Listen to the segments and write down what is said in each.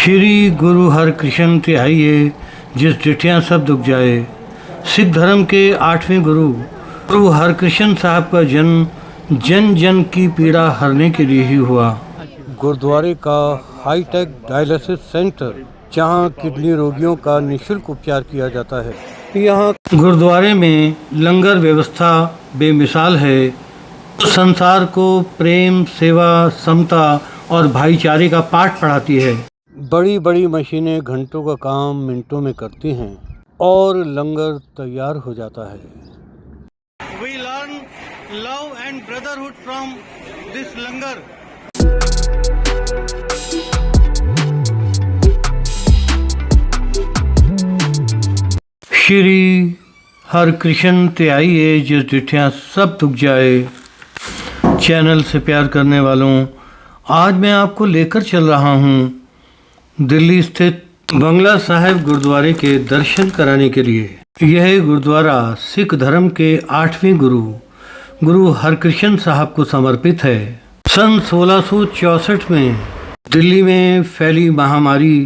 श्री गुरु हरकृष्ण त्याइये जिस डिठियाँ सब दुख जाए। सिख धर्म के 8वें गुरु हरकृष्ण साहब का जन्म जन जन की पीड़ा हरने के लिए ही हुआ। गुरुद्वारे का हाईटेक डायलिसिस सेंटर, जहां किडनी रोगियों का निःशुल्क उपचार किया जाता है। यहां गुरुद्वारे में लंगर व्यवस्था बेमिसाल है। संसार को प्रेम, सेवा, समता और भाईचारे का पाठ पढ़ाती है। बड़ी बड़ी मशीनें घंटों का काम मिनटों में करती हैं और लंगर तैयार हो जाता है। We learn love and brotherhood from this लंगर। श्री हरकृष्ण त्याइये जिस डिठियाँ सब दुख जाए चैनल से प्यार करने वालों, आज मैं आपको लेकर चल रहा हूँ दिल्ली स्थित बंगला साहिब गुरुद्वारे के दर्शन कराने के लिए। यह गुरुद्वारा सिख धर्म के 8वें गुरु हरकृष्ण साहब को समर्पित है। सन 1664 में दिल्ली में फैली महामारी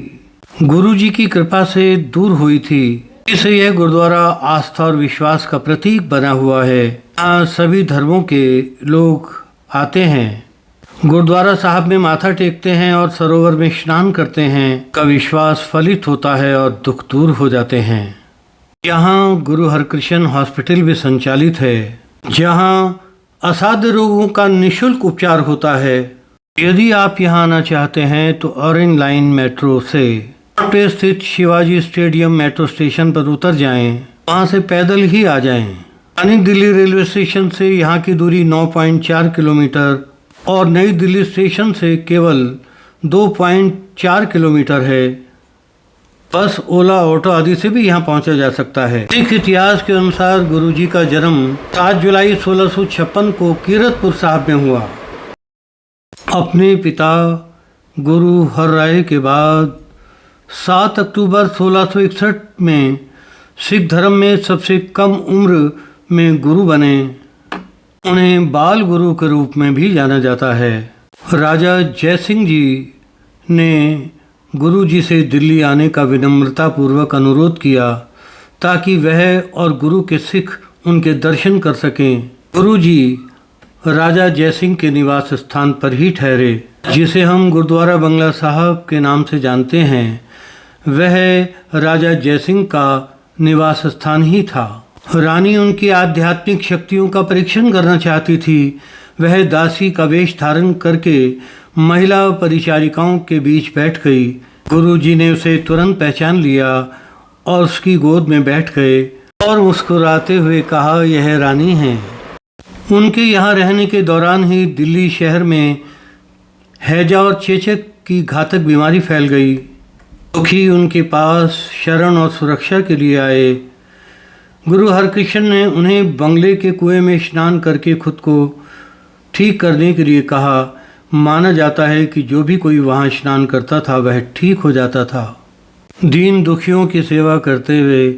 गुरुजी की कृपा से दूर हुई थी। इससे यह गुरुद्वारा आस्था और विश्वास का प्रतीक बना हुआ है। यहाँ सभी धर्मों के लोग आते हैं, गुरुद्वारा साहब में माथा टेकते हैं और सरोवर में स्नान करते हैं। का विश्वास फलित होता है और दुख दूर हो जाते हैं। यहाँ गुरु हरकृष्ण हॉस्पिटल भी संचालित है, जहाँ असाध्य रोगों का निःशुल्क उपचार होता है। यदि आप यहाँ आना चाहते हैं तो ऑरेंज लाइन मेट्रो से पे स्थित शिवाजी स्टेडियम मेट्रो स्टेशन पर उतर जाएं, वहाँ से पैदल ही आ जाएं। रानी दिल्ली रेलवे स्टेशन से यहाँ की दूरी 9.4 किलोमीटर और नई दिल्ली स्टेशन से केवल 2.4 किलोमीटर है। बस, ओला, ऑटो आदि से भी यहाँ पहुँचा जा सकता है। सिख इतिहास के अनुसार गुरुजी का जन्म 7 जुलाई 1656 को कीरतपुर साहब में हुआ। अपने पिता गुरु हर राय के बाद 7 अक्टूबर 1661 में सिख धर्म में सबसे कम उम्र में गुरु बने। उन्हें बाल गुरु के रूप में भी जाना जाता है। राजा जयसिंह जी ने गुरु जी से दिल्ली आने का विनम्रता पूर्वक अनुरोध किया ताकि वह और गुरु के सिख उनके दर्शन कर सकें। गुरु जी राजा जयसिंह के निवास स्थान पर ही ठहरे, जिसे हम गुरुद्वारा बंगला साहब के नाम से जानते हैं। वह राजा जयसिंह का निवास स्थान ही था। रानी उनकी आध्यात्मिक शक्तियों का परीक्षण करना चाहती थी। वह दासी का वेश धारण करके महिला परिचारिकाओं के बीच बैठ गई। गुरुजी ने उसे तुरंत पहचान लिया और उसकी गोद में बैठ गए और मुस्कुराते हुए कहा, यह रानी है। उनके यहाँ रहने के दौरान ही दिल्ली शहर में हैजा और चेचक की घातक बीमारी फैल गई। दुखी उनके पास शरण और सुरक्षा के लिए आए। गुरु हरकृष्ण ने उन्हें बंगले के कुएं में स्नान करके खुद को ठीक करने के लिए कहा। माना जाता है कि जो भी कोई वहां स्नान करता था वह ठीक हो जाता था। दीन दुखियों की सेवा करते हुए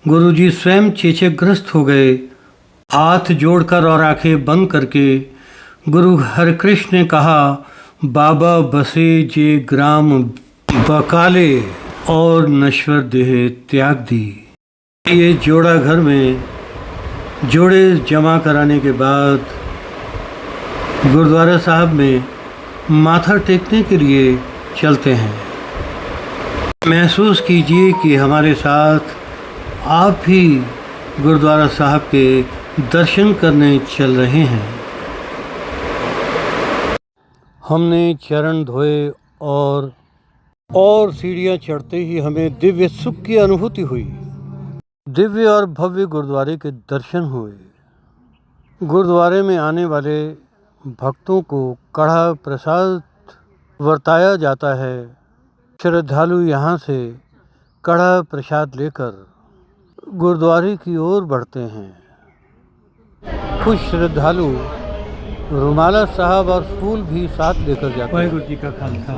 गुरुजी स्वयं चेचकग्रस्त हो गए। हाथ जोड़कर और आंखें बंद करके गुरु हरकृष्ण ने कहा, बाबा बसे जे ग्राम बकाले और नश्वर देह त्याग दी। ये जोड़ा घर में जोड़े जमा कराने के बाद गुरुद्वारा साहब में माथा टेकने के लिए चलते हैं। महसूस कीजिए कि हमारे साथ आप भी गुरुद्वारा साहब के दर्शन करने चल रहे हैं। हमने चरण धोए और सीढ़ियाँ चढ़ते ही हमें दिव्य सुख की अनुभूति हुई। दिव्य और भव्य गुरुद्वारे के दर्शन हुए। गुरुद्वारे में आने वाले भक्तों को कड़ा प्रसाद वर्ताया जाता है। श्रद्धालु यहाँ से कड़ा प्रसाद लेकर गुरुद्वारे की ओर बढ़ते हैं। कुछ श्रद्धालु रुमाला साहब और फूल भी साथ लेकर जाते हैं। गुरु जी का खालसा।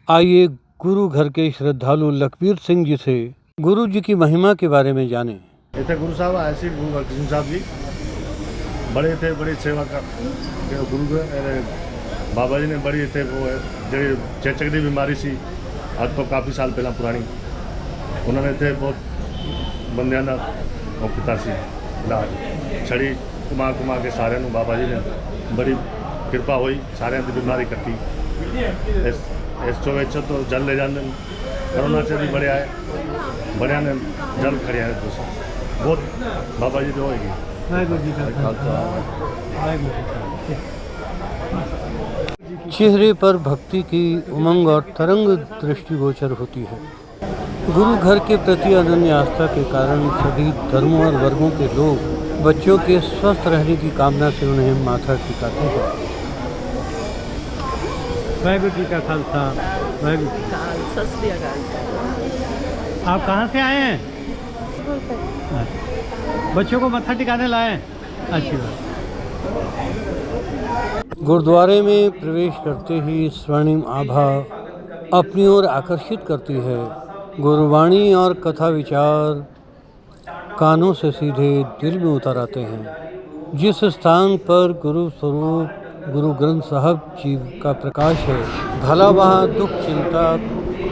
आइए गुरु घर के श्रद्धालु लखबीर सिंह जी से गुरु जी की महिमा के बारे में जाने। गुरु साहब ऐसे गुरु हरकृष्ण साहब जी बड़े थे, बड़ी सेवा का गुरु बाबा जी ने बड़ी थे वो ਜਿਹੜੀ ਚੇਚਕ ਦੀ ਬਿਮਾਰੀ ਸੀ ਅੱਜ ਤੋਂ ਕਾਫੀ ਸਾਲ ਪਹਿਲਾਂ ਪੁਰਾਣੀ ਉਹਨਾਂ ਨੇ ਇੱਥੇ ਬਹੁਤ ਬੰਦਿਆਂ ਦਾ ਉਹ ਕੀਤਾ ਸੀ ਇਲਾਜ ਛੜੀ ਘੁਮਾ ਕੇ ਸਾਰਿਆਂ ਨੂੰ ਬਾਬਾ ਜੀ ਨੇ ਬੜੀ ਕਿਰਪਾ ਹੋਈ ਸਾਰਿਆਂ ਦੀ ਬਿਮਾਰੀ ਕੱਟੀ ਇਸ ਤੋਂ ਵਿੱਚ ਤੋਂ ਜਲ ਲੈ ਜਾਂਦੇ ਕਰੋਨਾ ਚ ਵੀ ਬੜਿਆ ਹੈ ਬੜਿਆਂ ਨੇ ਜਲ ਖੜਿਆ ਹੈ ਤੁਸੀਂ ਬਹੁਤ ਬਾਬਾ ਜੀ ਦੀ ਹੋਏਗੀ वाहिगुरू जी का ਖਾਲਸਾ वाहिगुरू जी का। चेहरे पर भक्ति की उमंग और तरंग दृष्टिगोचर होती है। गुरु घर के प्रति अनन्य आस्था के कारण सभी धर्मों और वर्गों के लोग बच्चों के स्वस्थ रहने की कामना से उन्हें माथा टिकाते हैं। वाहिगुरू जी का खालसा वाहिगुरू जी का। सत श्री अकाल। आप कहाँ से आए हैं? बच्चों को मत्था टिकाने लाए हैं? अच्छी बात। गुरुद्वारे में प्रवेश करते ही स्वर्णिम आभा अपनी ओर आकर्षित करती है। गुरुवाणी और कथा विचार कानों से सीधे दिल में उतर आते हैं। जिस स्थान पर गुरु स्वरूप गुरु ग्रंथ साहब जी का प्रकाश है, भला वहाँ दुख, चिंता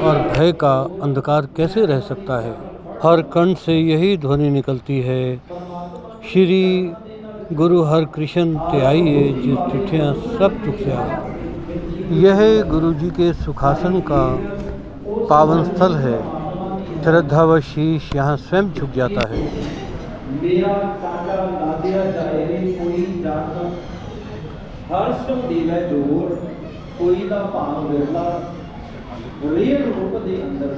और भय का अंधकार कैसे रह सकता है। हर कंठ से यही ध्वनि निकलती है, श्री गुरु हर कृष्ण ते आइए जिस चिट्ठियाँ सब दुख जाए। यह गुरु जी के सुखासन का पावन स्थल है। श्रद्धा व शीश यहाँ स्वयं झुक जाता है। मेरा टाटा ला दिया जाए रे कोई जान हर सो देवे जोर कोई दा भाव विरला रेल रूप दे अंदर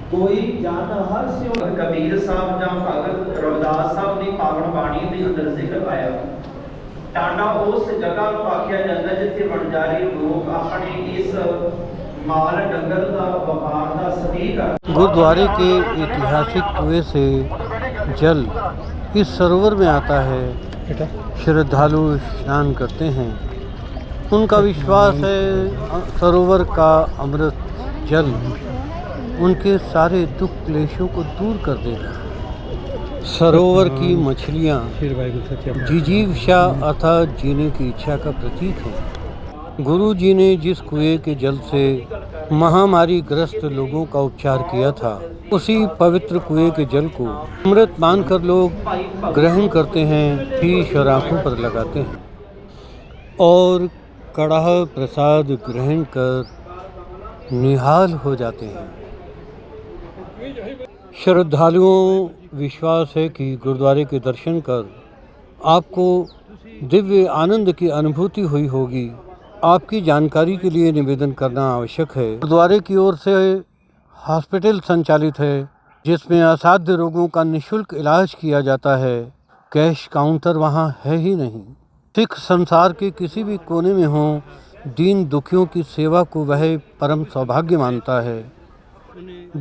कोई जान हर से कबीर साहब ਜਾਂ ਭਗਤ ਰਵਿਦਾਸ ਸਾਹਿਬ ਦੀ ਪਾਵਨ ਬਾਣੀ ਦੇ ਅੰਦਰ ਜ਼ਿਕਰ ਆਇਆ। ਟਾਂਡਾ ਉਸ ਜਗ੍ਹਾ ਨੂੰ ਆਖਿਆ ਜਾਂਦਾ ਜਿੱਥੇ ਵਣਜਾਰੀ ਲੋਕ ਆਪਣੇ ਇਸ माल डंगर का व्यापार का सभी का। गुरुद्वारे के ऐतिहासिक कुएं से जल इस सरोवर में आता है। श्रद्धालु स्नान करते हैं। उनका विश्वास है सरोवर का अमृत जल उनके सारे दुख क्लेशों को दूर कर देगा। सरोवर की मछलियाँ जिजीविषा अर्थात जीने की इच्छा का प्रतीक है। गुरु जी ने जिस कुएं के जल से महामारी ग्रस्त लोगों का उपचार किया था, उसी पवित्र कुएं के जल को अमृत मानकर लोग ग्रहण करते हैं, शीश और आंखों पर लगाते हैं और कड़ाह प्रसाद ग्रहण कर निहाल हो जाते हैं। श्रद्धालुओं विश्वास है कि गुरुद्वारे के दर्शन कर आपको दिव्य आनंद की अनुभूति हुई होगी। आपकी जानकारी के लिए निवेदन करना आवश्यक है, गुरुद्वारे की ओर से हॉस्पिटल संचालित है जिसमें असाध्य रोगों का निःशुल्क इलाज किया जाता है। कैश काउंटर वहाँ है ही नहीं। सिख संसार के किसी भी कोने में हो, दीन दुखियों की सेवा को वह परम सौभाग्य मानता है।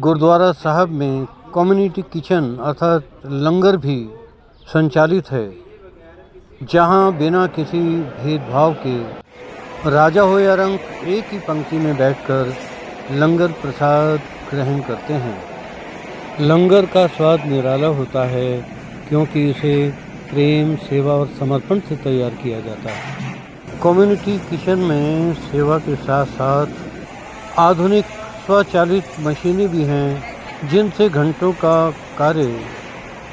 गुरुद्वारा साहब में कम्युनिटी किचन अर्थात लंगर भी संचालित है, जहाँ बिना किसी भेदभाव के राजा हो या रंक एक ही पंक्ति में बैठकर लंगर प्रसाद ग्रहण करते हैं। लंगर का स्वाद निराला होता है क्योंकि इसे प्रेम, सेवा और समर्पण से तैयार किया जाता है। कम्युनिटी किचन में सेवा के साथ साथ आधुनिक स्वचालित मशीनें भी हैं जिनसे घंटों का कार्य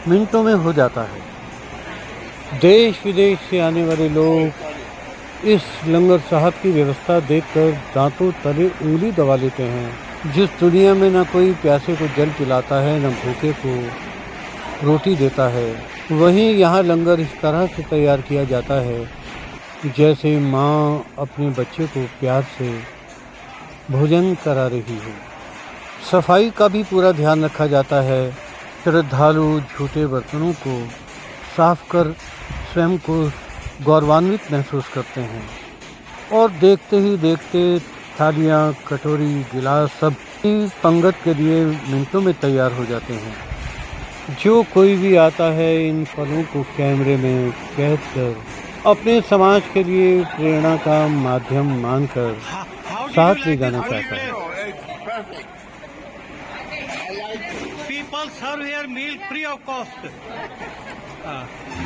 मिनटों में हो जाता है। देश विदेश से आने वाले लोग इस लंगर साहब की व्यवस्था देखकर दांतों तले उंगली दबा लेते हैं। जिस दुनिया में न कोई प्यासे को जल पिलाता है, न भूखे को रोटी देता है, वहीं यहाँ लंगर इस तरह से तैयार किया जाता है जैसे माँ अपने बच्चे को प्यार से भोजन करा रही हो। सफाई का भी पूरा ध्यान रखा जाता है। श्रद्धालु झूठे बर्तनों को साफ कर स्वयं को गौरवान्वित महसूस करते हैं और देखते ही देखते थालियाँ, कटोरी, गिलास सब पंगत के लिए मिनटों में तैयार हो जाते हैं। जो कोई भी आता है इन पलों को कैमरे में कैद कर अपने समाज के लिए प्रेरणा का माध्यम मानकर साथ ले जाना चाहता है। People serve here meal free of cost.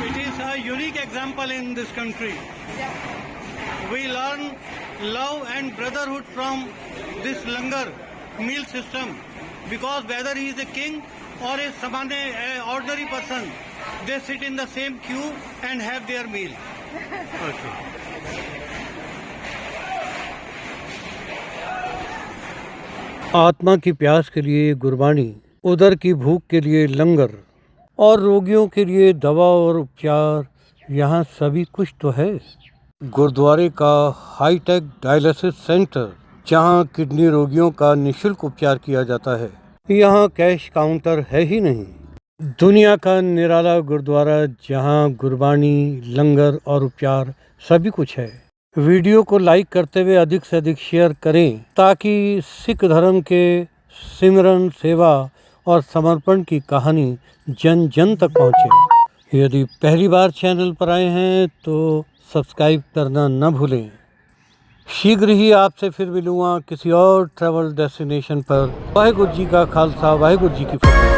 It is a unique example in this country. We learn love and brotherhood from this langar meal system, because whether he is a king or a ordinary person, they sit in the same queue and have their meal. आत्मा की प्यास के लिए गुरबानी, उदर की भूख के लिए लंगर और रोगियों के लिए दवा और उपचार, यहाँ सभी कुछ तो है। गुरुद्वारे का हाईटेक डायलिसिस सेंटर, जहाँ किडनी रोगियों का निःशुल्क उपचार किया जाता है। यहाँ कैश काउंटर है ही नहीं। दुनिया का निराला गुरुद्वारा, जहाँ गुरबानी, लंगर और उपचार सभी कुछ है। वीडियो को लाइक करते हुए अधिक से अधिक शेयर करें, ताकि सिख धर्म के सिमरन, सेवा और समर्पण की कहानी जन जन तक पहुंचे। यदि पहली बार चैनल पर आए हैं तो सब्सक्राइब करना न भूलें। शीघ्र ही आपसे फिर मिलूँगा किसी और ट्रैवल डेस्टिनेशन पर। वाहेगुरु जी का खालसा, वाहेगुरु जी की फतेह।